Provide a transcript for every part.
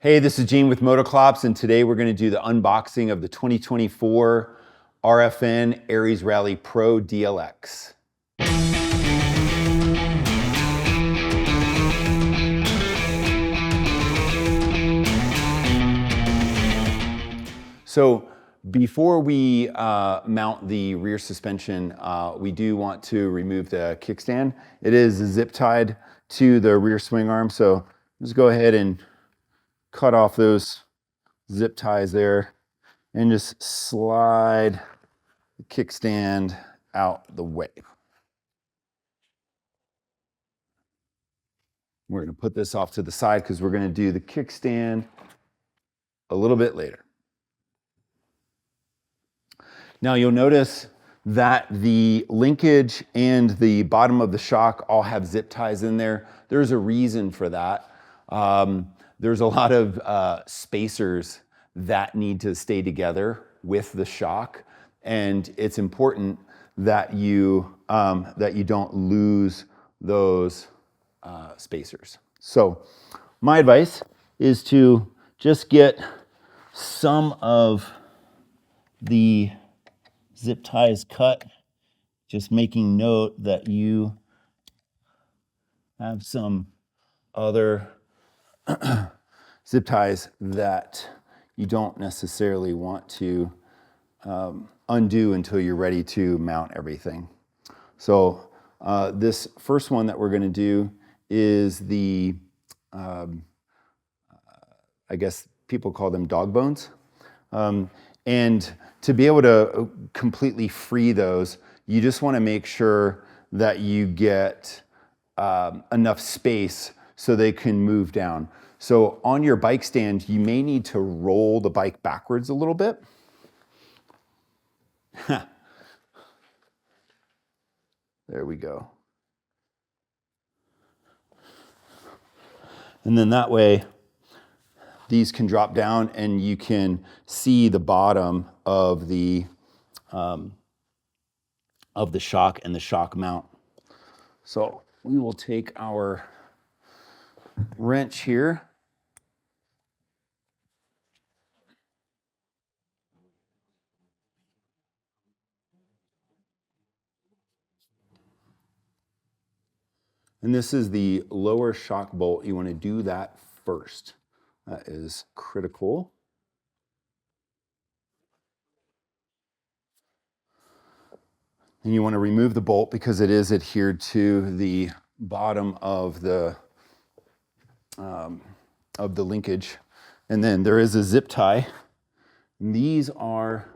Hey, this is Gene with Motoclops, and today we're going to do the unboxing of the 2024 RFN Ares Rally Pro DLX. So before we mount the rear suspension, we do want to remove the kickstand. It is zip tied to the rear swing arm, so just go ahead and cut off those zip ties there and just slide the kickstand out the way. We're going to put this off to the side because we're going to do the kickstand a little bit later. Now you'll notice that the linkage and the bottom of the shock all have zip ties in there. There's a reason for that. There's a lot of spacers that need to stay together with the shock, and it's important that you don't lose those spacers. So my advice is to just get some of the zip ties cut, just making note that you have some other zip ties that you don't necessarily want to undo until you're ready to mount everything. So this first one that we're going to do is the, I guess people call them dog bones. And to be able to completely free those, you just want to make sure that you get enough space so they can move down. So on your bike stand, you may need to roll the bike backwards a little bit. There we go. And then that way, these can drop down and you can see the bottom of the shock and the shock mount. So we will take our wrench here. And this is the lower shock bolt. You want to do that first. That is critical. And you want to remove the bolt because it is adhered to the bottom of the linkage. And then there is a zip tie. And these are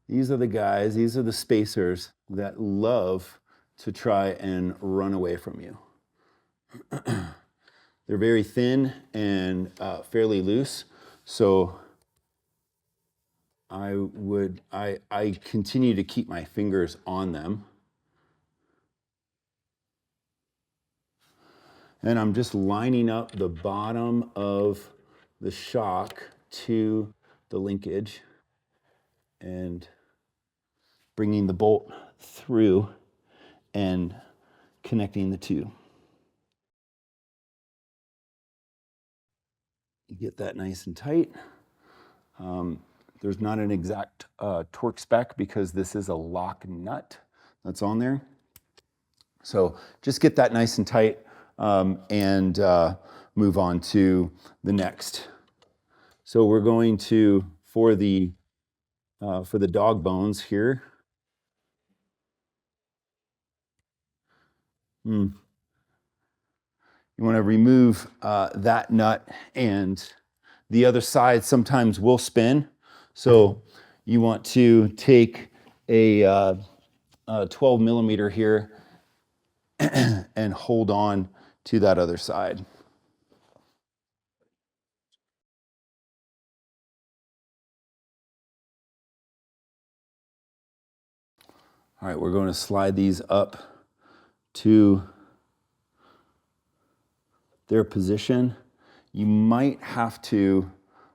the guys, these are the spacers that love to try and run away from you. They're very thin and fairly loose, so I continue to keep my fingers on them. And I'm just lining up the bottom of the shock to the linkage and bringing the bolt through and connecting the two. Get that nice and tight. There's not an exact torque spec because this is a lock nut that's on there. So just get that nice and tight and move on to the next. So we're going to, for the dog bones here, you want to remove that nut, and the other side sometimes will spin. So you want to take a 12 millimeter here and hold on to that other side. All right, we're going to slide these up to their position. You might have to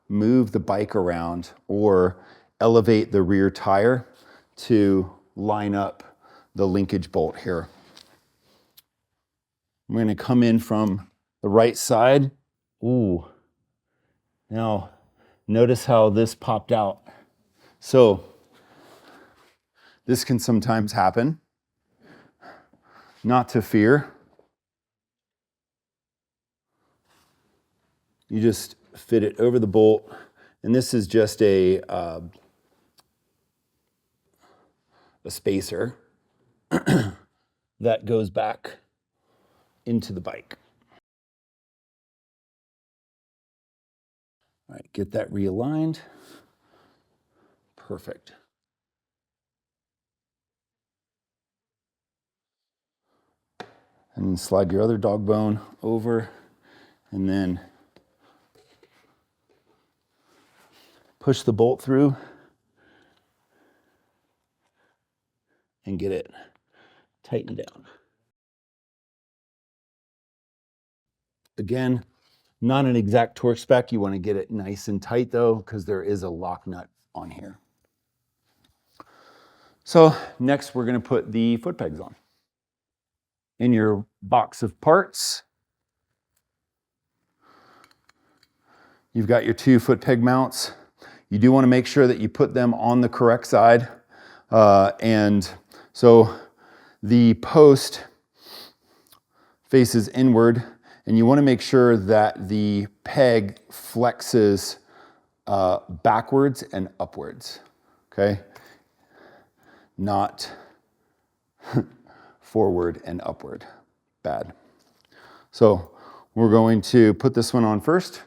move the bike around or elevate the rear tire to line up the linkage bolt here. I'm going to come in from the right side. Ooh, Now, notice how this popped out. So this can sometimes happen. Not to fear. You just fit it over the bolt, and this is just a spacer that goes back into the bike. All right, get that realigned. Perfect. And slide your other dog bone over, and then push the bolt through and get it tightened down. Again, not an exact torque spec. You want to get it nice and tight though, because there is a lock nut on here. So next we're going to put the foot pegs on. In your box of parts, you've got your 2 foot peg mounts. You do want to make sure that you put them on the correct side. And so the post faces inward, and you want to make sure that the peg flexes backwards and upwards, okay? Not forward and upward. Bad. So we're going to put this one on first.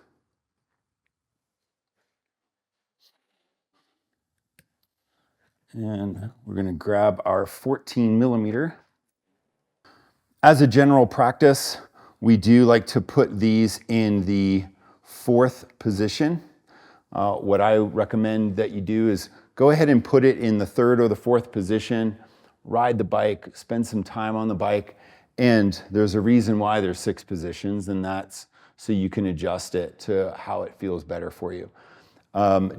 And we're going to grab our 14 millimeter. As a general practice, we do like to put these in the 4th position. What I recommend that you do is go ahead and put it in the 3rd or the 4th position, ride the bike, spend some time on the bike, and there's a reason why there's 6 positions, and that's so you can adjust it to how it feels better for you.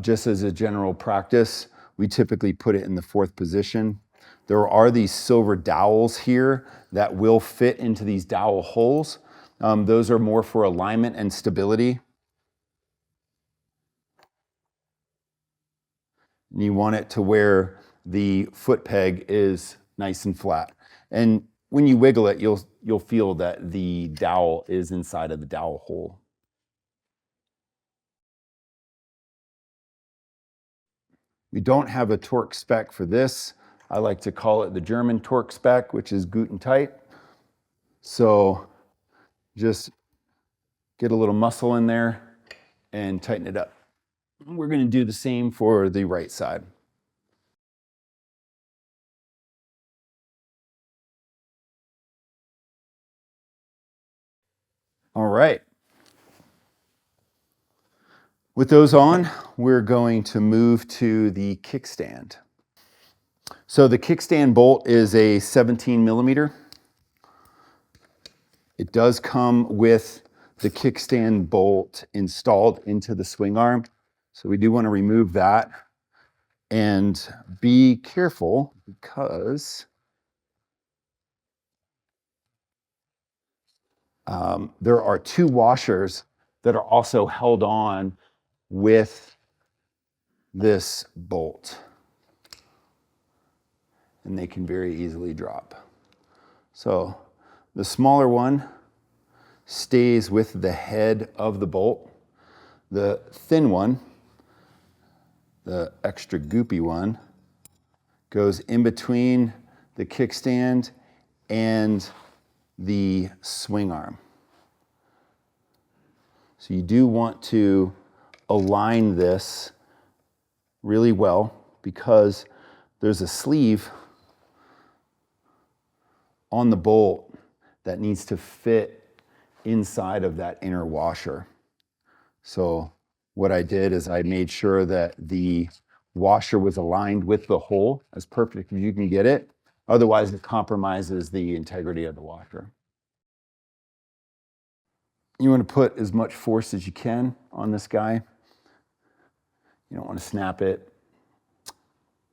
Just as a general practice, we typically put it in the 4th position. There are these silver dowels here that will fit into these dowel holes. Those are more for alignment and stability. And you want it to where the foot peg is nice and flat. And when you wiggle it, you'll feel that the dowel is inside of the dowel hole. We don't have a torque spec for this. I like to call it the German torque spec, which is Guten tight. So just get a little muscle in there and tighten it up. We're going to do the same for the right side. All right. With those on, we're going to move to the kickstand. So the kickstand bolt is a 17 millimeter. It does come with the kickstand bolt installed into the swing arm. So we do want to remove that and be careful because there are 2 washers that are also held on with this bolt, and they can very easily drop. So the smaller one stays with the head of the bolt. The thin one, the extra goopy one, goes in between the kickstand and the swing arm. So you do want to align this really well because there's a sleeve on the bolt that needs to fit inside of that inner washer. So what I did is I made sure that the washer was aligned with the hole as perfect as you can get it. Otherwise, it compromises the integrity of the washer. You want to put as much force as you can on this guy. You don't want to snap it.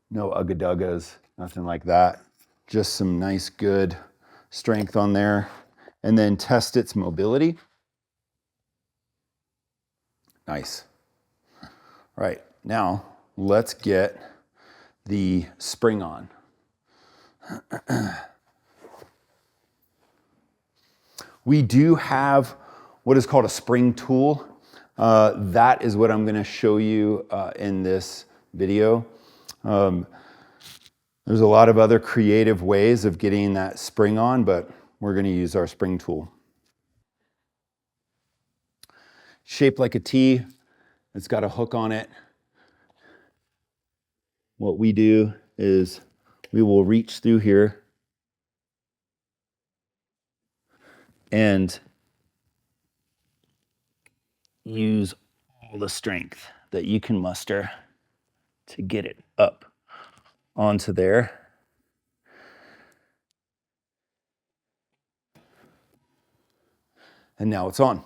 No ugga-duggas, nothing like that. Just some nice, good strength on there. And then test its mobility. Nice. All right, now let's get the spring on. We do have what is called a spring tool. That is what I'm going to show you in this video. There's a lot of other creative ways of getting that spring on, but we're going to use our spring tool. Shaped like a T, it's got a hook on it. What we do is we will reach through here and use all the strength that you can muster to get it up onto there. And now it's on.